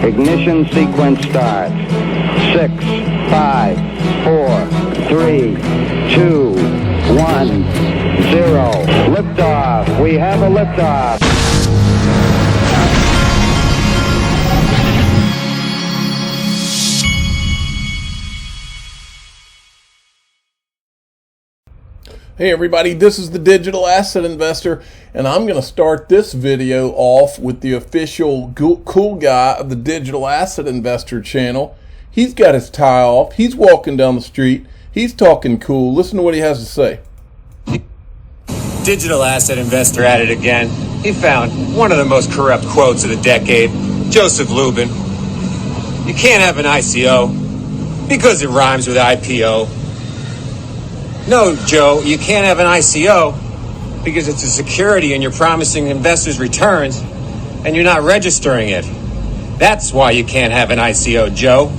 Ignition sequence starts. 6, 5, 4, 3, 2, 1, 0. Liftoff. We have a liftoff. Hey everybody, this is the Digital Asset Investor, and I'm going to start this video off with the official cool guy of the Digital Asset Investor channel. He's got his tie off, he's walking down the street, he's talking cool. Listen to what he has to say. Digital Asset Investor at it again. He found one of the most corrupt quotes of the decade, Joseph Lubin. You can't have an ICO because it rhymes with IPO. No, Joe, you can't have an ICO because it's a security and you're promising investors returns and you're not registering it. That's why you can't have an ICO, Joe.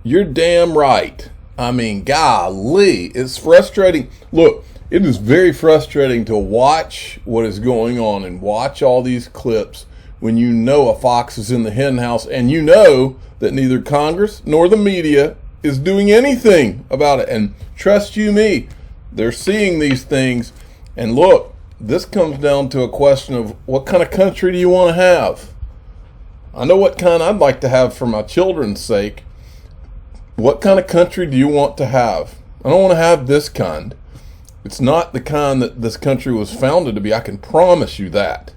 You're damn right. I mean, golly, it's frustrating. Look, it is very frustrating to watch what is going on and watch all these clips when you know a fox is in the hen house and you know that neither Congress nor the media is doing anything about it. And trust you me, they're seeing these things. And look, this comes down to a question of what kind of country do you want to have? I know what kind I'd like to have for my children's sake. What kind of country do you want to have? I don't want to have this kind. It's not the kind that this country was founded to be. I can promise you that.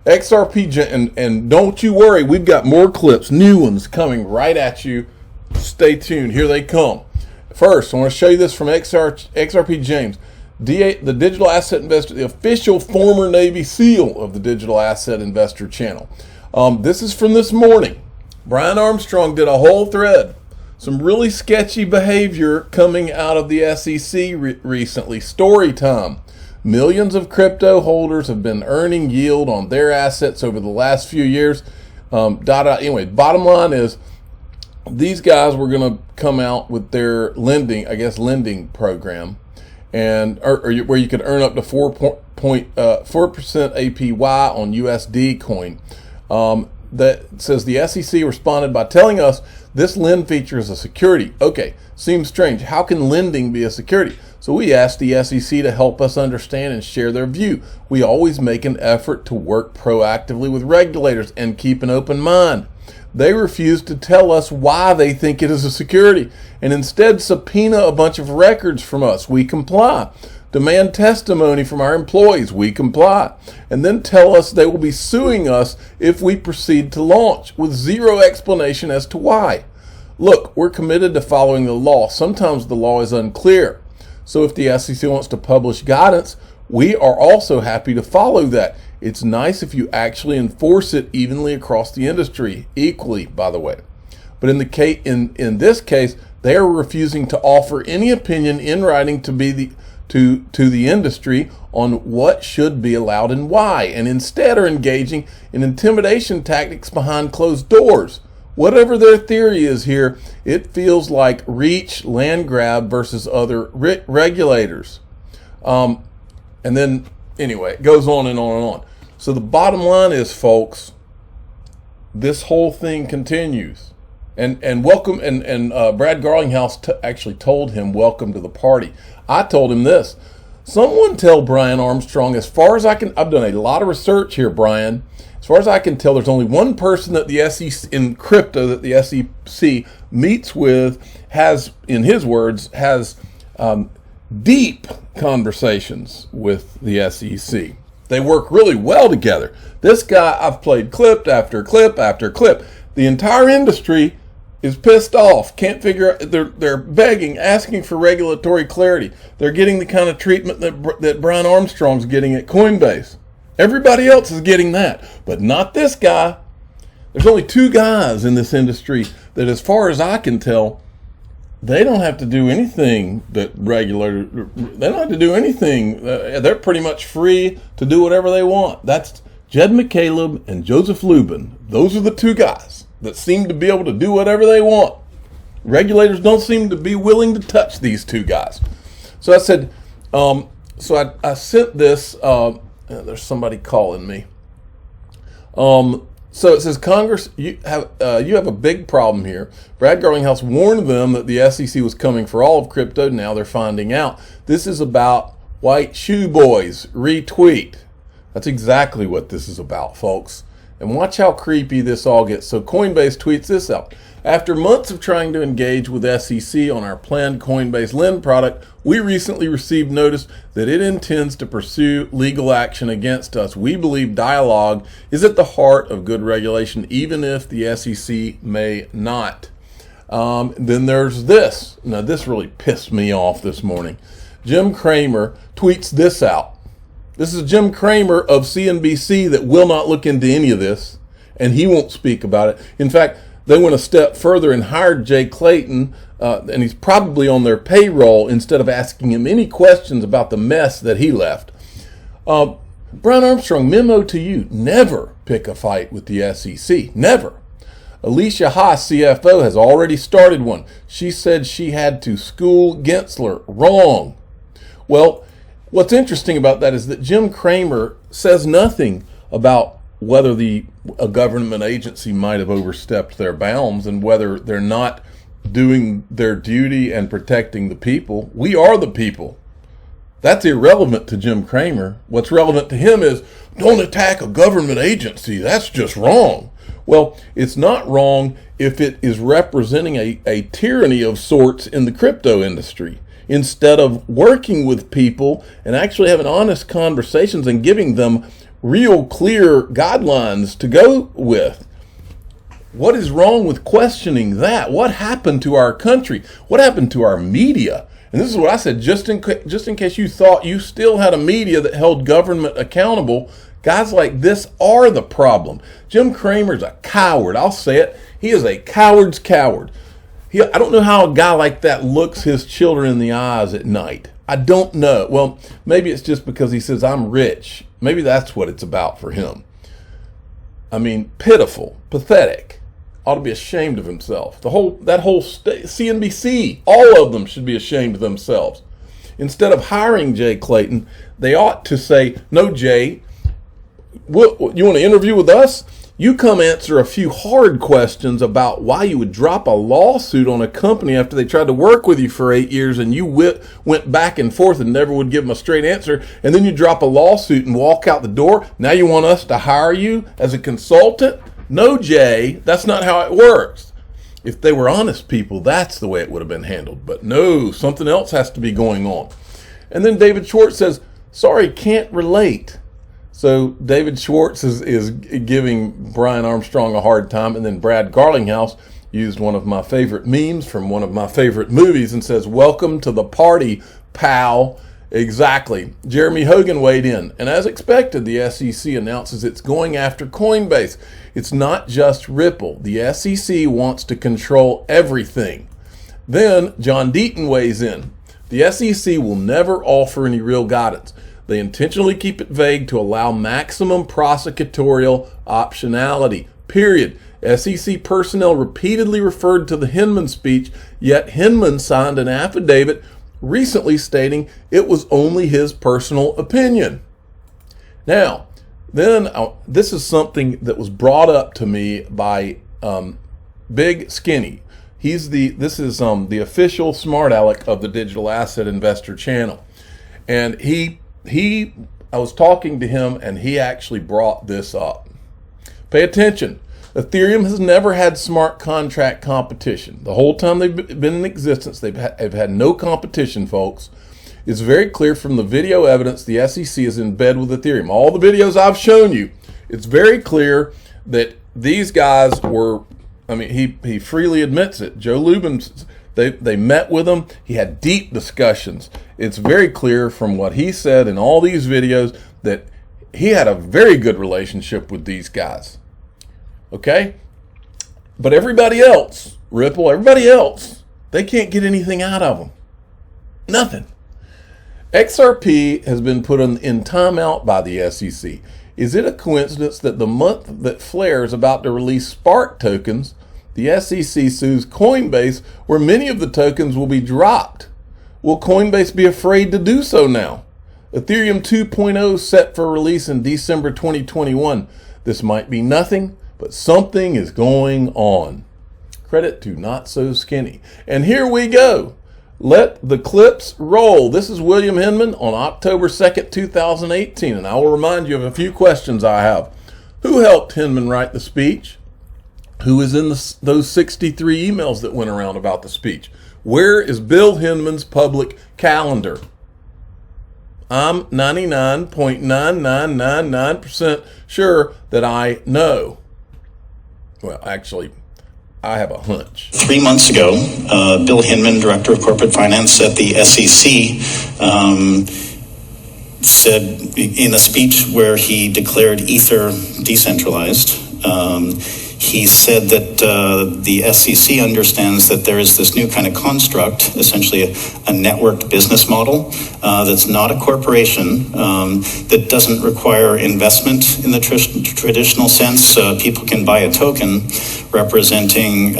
XRP, and don't you worry, we've got more clips, new ones coming right at you. Stay tuned. Here they come. First, I want to show you this from XRP James, the Digital Asset Investor, the official former Navy SEAL of the Digital Asset Investor channel. This is from this morning. Brian Armstrong did a whole thread. Some really sketchy behavior coming out of the SEC recently. Story time. Millions of crypto holders have been earning yield on their assets over the last few years. Anyway, bottom line is, these guys were going to come out with their lending program, and or where you could earn up to 4% APY on USD coin. That says the SEC responded by telling us this lend feature is a security. Okay, seems strange. How can lending be a security? So we asked the SEC to help us understand and share their view. We always make an effort to work proactively with regulators and keep an open mind. They refuse to tell us why they think it is a security and instead subpoena a bunch of records from us. We comply. Demand testimony from our employees. We comply. And then tell us they will be suing us if we proceed to launch with zero explanation as to why. Look, we're committed to following the law. Sometimes the law is unclear. So if the SEC wants to publish guidance, we are also happy to follow that. It's nice if you actually enforce it evenly across the industry, equally, by the way. But in this case, they are refusing to offer any opinion in writing to the industry on what should be allowed and why, and instead are engaging in intimidation tactics behind closed doors. Whatever their theory is here, it feels like reach, land grab versus other regulators. And then, anyway, it goes on and on and on. So the bottom line is, folks, this whole thing continues. And welcome, and Brad Garlinghouse actually told him, welcome to the party. I told him this. Someone tell Brian Armstrong, as far as I can, I've done a lot of research here, Brian. As far as I can tell, there's only one person that the SEC, in crypto, that the SEC meets with, has, in his words, has deep conversations with the SEC. They work really well together. This guy, I've played clip after clip after clip. The entire industry is pissed off. Can't figure out. They're begging, asking for regulatory clarity. They're getting the kind of treatment that Brian Armstrong's getting at Coinbase. Everybody else is getting that, but not this guy. There's only two guys in this industry that, as far as I can tell, they don't have to do anything that they don't have to do anything. They're pretty much free to do whatever they want. That's Jed McCaleb and Joseph Lubin. Those are the two guys that seem to be able to do whatever they want. Regulators don't seem to be willing to touch these two guys. So I said, I sent this, there's somebody calling me. So it says, Congress, you have a big problem here. Brad Garlinghouse warned them that the SEC was coming for all of crypto. Now they're finding out. This is about white shoe boys. Retweet. That's exactly what this is about, folks. And watch how creepy this all gets. So Coinbase tweets this out. After months of trying to engage with SEC on our planned Coinbase Lend product, we recently received notice that it intends to pursue legal action against us. We believe dialogue is at the heart of good regulation, even if the SEC may not. Then there's this. Now, this really pissed me off this morning. Jim Cramer tweets this out. This is Jim Cramer of CNBC that will not look into any of this, and he won't speak about it. In fact, they went a step further and hired Jay Clayton, and he's probably on their payroll, instead of asking him any questions about the mess that he left. Brian Armstrong, memo to you, never pick a fight with the SEC. Never. Alicia Haas, CFO, has already started one. She said she had to school Gensler. Wrong. Well, what's interesting about that is that Jim Cramer says nothing about whether a government agency might have overstepped their bounds and whether they're not doing their duty and protecting the people. We are the people. That's irrelevant to Jim Cramer. What's relevant to him is, don't attack a government agency. That's just wrong. Well, it's not wrong if it is representing a tyranny of sorts in the crypto industry. Instead of working with people and actually having honest conversations and giving them real clear guidelines to go with. What is wrong with questioning that? What happened to our country? What happened to our media? And this is what I said, just in case you thought you still had a media that held government accountable, guys like this are the problem. Jim Cramer's a coward. I'll say it. He is a coward's coward. I don't know how a guy like that looks his children in the eyes at night. I don't know. Well, maybe it's just because he says, I'm rich. Maybe that's what it's about for him. I mean, pitiful, pathetic. Ought to be ashamed of himself. CNBC, all of them should be ashamed of themselves. Instead of hiring Jay Clayton, they ought to say, no, Jay, you want to interview with us? You come answer a few hard questions about why you would drop a lawsuit on a company after they tried to work with you for 8 years and you went back and forth and never would give them a straight answer, and then you drop a lawsuit and walk out the door. Now you want us to hire you as a consultant? No, Jay, that's not how it works. If they were honest people, that's the way it would have been handled. But no, something else has to be going on. And then David Schwartz says, sorry, can't relate. So David Schwartz is giving Brian Armstrong a hard time, and then Brad Garlinghouse used one of my favorite memes from one of my favorite movies and says, welcome to the party, pal. Exactly. Jeremy Hogan weighed in, and as expected, the SEC announces it's going after Coinbase. It's not just Ripple. The SEC wants to control everything. Then John Deaton weighs in. The SEC will never offer any real guidance. They intentionally keep it vague to allow maximum prosecutorial optionality, period. SEC personnel repeatedly referred to the Hinman speech, yet Hinman signed an affidavit recently stating it was only his personal opinion. Now, then this is something that was brought up to me by Big Skinny. This is the official smart aleck of the Digital Asset Investor channel. And I was talking to him, and he actually brought this up. Pay attention. Ethereum has never had smart contract competition. The whole time they've been in existence, they've had no competition, folks. It's very clear from the video evidence the SEC is in bed with Ethereum. All the videos I've shown you, it's very clear that these guys were, he freely admits it. Joe Lubin, they met with him. He had deep discussions. It's very clear from what he said in all these videos that he had a very good relationship with these guys. Okay? But everybody else, Ripple, everybody else, they can't get anything out of them. Nothing. XRP has been put in timeout by the SEC. Is it a coincidence that the month that Flare is about to release Spark tokens, the SEC sues Coinbase, where many of the tokens will be dropped? Will Coinbase be afraid to do so now? Ethereum 2.0 set for release in December 2021. This might be nothing, but something is going on. Credit to Not So Skinny. And here we go. Let the clips roll. This is William Hinman on October 2nd, 2018, and I will remind you of a few questions I have. Who helped Hinman write the speech? Who is in those 63 emails that went around about the speech? Where is Bill Hinman's public calendar? I'm 99.9999% sure that I know. Well, actually, I have a hunch. 3 months ago, Bill Hinman, Director of Corporate Finance at the SEC, said in a speech where he declared Ether decentralized, he said that the SEC understands that there is this new kind of construct, essentially a networked business model that's not a corporation, that doesn't require investment in the traditional sense. People can buy a token representing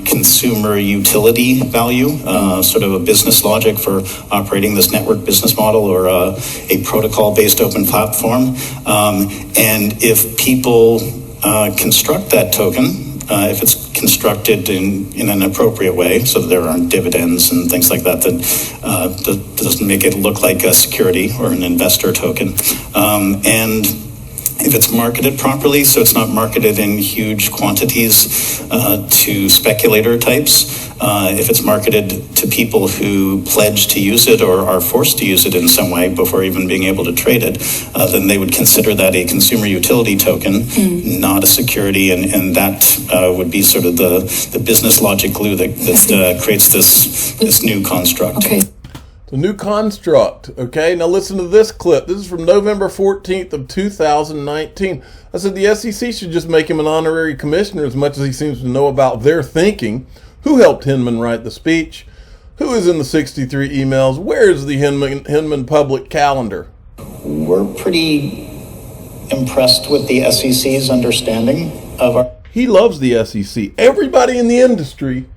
consumer utility value, sort of a business logic for operating this network business model, or a protocol-based open platform. And if people construct that token, if it's constructed in an appropriate way, so that there aren't dividends and things like that, that doesn't make it look like a security or an investor token. And if it's marketed properly, so it's not marketed in huge quantities to speculator types, if it's marketed to people who pledge to use it or are forced to use it in some way before even being able to trade it, then they would consider that a consumer utility token, not a security, and that would be sort of the business logic glue that creates this new construct. Okay. The new construct. Okay, now listen to this clip. This is from November 14th of 2019. I said the SEC should just make him an honorary commissioner as much as he seems to know about their thinking. Who helped Hinman write the speech? Who is in the 63 emails? Where is the Hinman public calendar? We're pretty impressed with the SEC's understanding of our... He loves the SEC. Everybody in the industry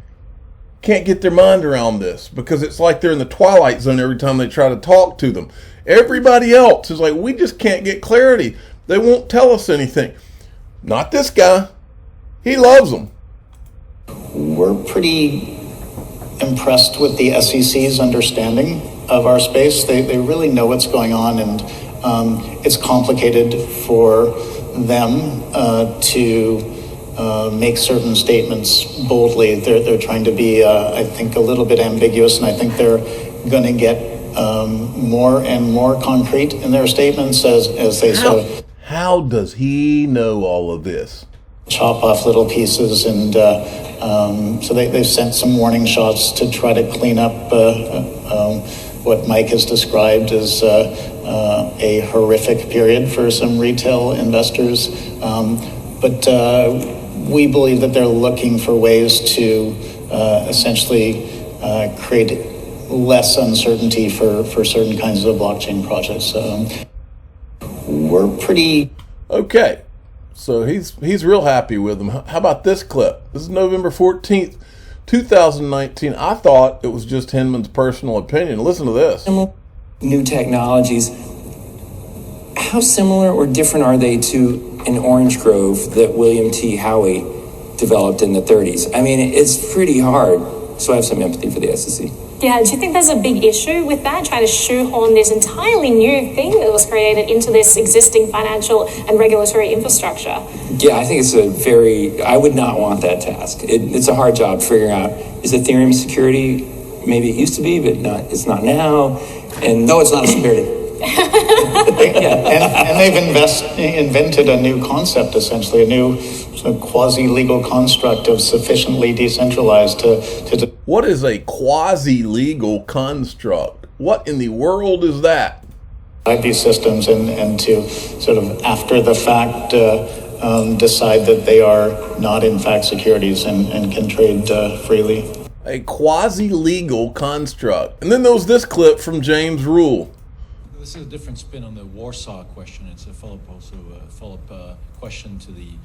can't get their mind around this because it's like they're in the twilight zone every time they try to talk to them. Everybody else is like, we just can't get clarity. They won't tell us anything. Not this guy. He loves them. We're pretty impressed with the SEC's understanding of our space. They really know what's going on, and it's complicated for them to make certain statements boldly. They're trying to be, I think, a little bit ambiguous, and I think they're going to get more and more concrete in their statements as they sort of... How does he know all of this? Chop off little pieces, and so they've sent some warning shots to try to clean up what Mike has described as a horrific period for some retail investors. But we believe that they're looking for ways to essentially create less uncertainty for certain kinds of blockchain projects. We're pretty... Okay. So he's real happy with them. How about this clip? This is November 14th, 2019. I thought it was just Hinman's personal opinion. Listen to this. New technologies, how similar or different are they to an orange grove that William T. Howey developed in the 30s? I mean, it's pretty hard. So I have some empathy for the SEC. Yeah, do you think there's a big issue with that, trying to shoehorn this entirely new thing that was created into this existing financial and regulatory infrastructure? Yeah, I think it's I would not want that task. It's a hard job figuring out, is Ethereum security? Maybe it used to be, but it's not now. And no, it's not a security. And they've invented a new concept, essentially, a new quasi-legal construct of sufficiently decentralized to... What is a quasi-legal construct? What in the world is that? These systems and to sort of after the fact decide that they are not in fact securities and can trade freely. A quasi-legal construct. And then there was this clip from James Rule. This is a different spin on the Warsaw question. It's a follow-up question to the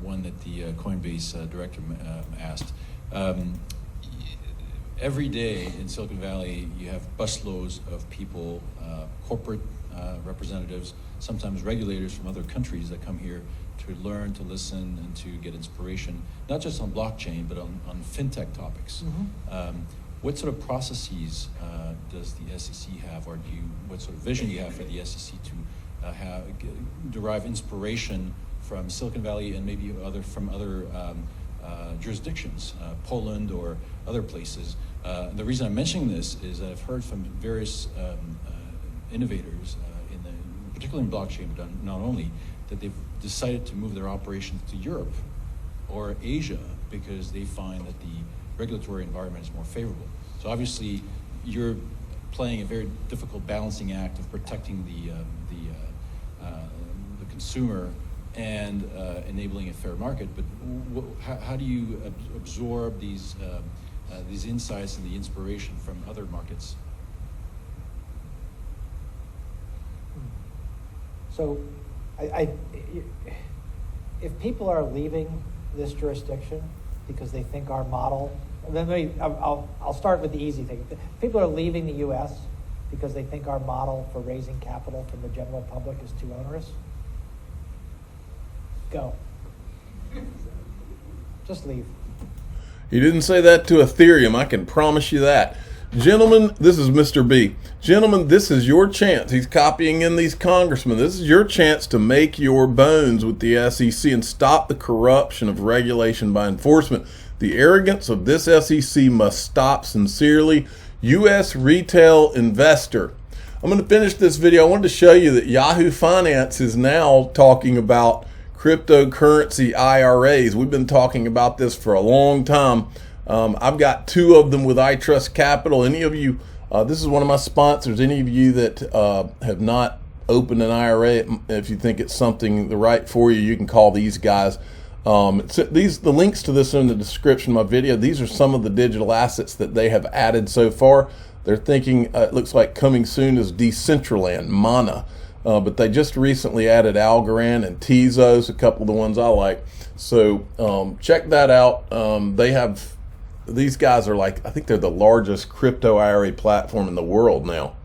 one that the Coinbase director asked. Every day in Silicon Valley, you have busloads of people, corporate representatives, sometimes regulators from other countries that come here to learn, to listen, and to get inspiration, not just on blockchain, but on fintech topics. What sort of processes does the SEC have, or what sort of vision do you have for the SEC to derive inspiration from Silicon Valley and maybe from other jurisdictions, Poland or other places? The reason I'm mentioning this is that I've heard from various innovators, particularly in blockchain, but not only, that they've decided to move their operations to Europe or Asia because they find that the regulatory environment is more favorable. So obviously, you're playing a very difficult balancing act of protecting the consumer and enabling a fair market. But how do you absorb these insights and the inspiration from other markets? So, if people are leaving this jurisdiction because they think our model, then I'll start with the easy thing. If people are leaving the U.S. because they think our model for raising capital from the general public is too onerous, go. Just leave. He didn't say that to Ethereum, I can promise you that. Gentlemen, this is Mr. B. Gentlemen, this is your chance. He's copying in these congressmen. This is your chance to make your bones with the SEC and stop the corruption of regulation by enforcement. The arrogance of this SEC must stop sincerely. U.S. retail investor. I'm going to finish this video. I wanted to show you that Yahoo Finance is now talking about cryptocurrency IRAs. We've been talking about this for a long time. I've got 2 of them with iTrustCapital. Any of you, this is one of my sponsors, any of you that have not opened an IRA, if you think it's something right for you, you can call these guys. The links to this are in the description of my video. These are some of the digital assets that they have added so far. They're thinking, it looks like coming soon is Decentraland, Mana. But they just recently added Algorand and Tezos, a couple of the ones I like. So check that out. These guys are I think they're the largest crypto IRA platform in the world now.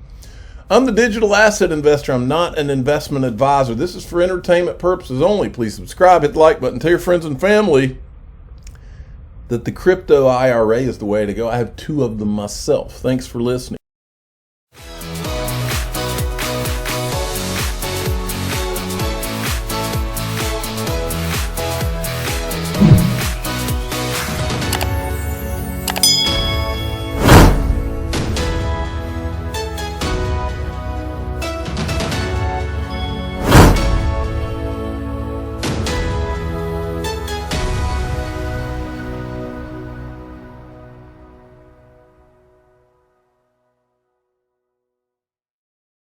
I'm the digital asset investor. I'm not an investment advisor. This is for entertainment purposes only. Please subscribe, hit the like button, tell your friends and family that the crypto IRA is the way to go. I have 2 of them myself. Thanks for listening.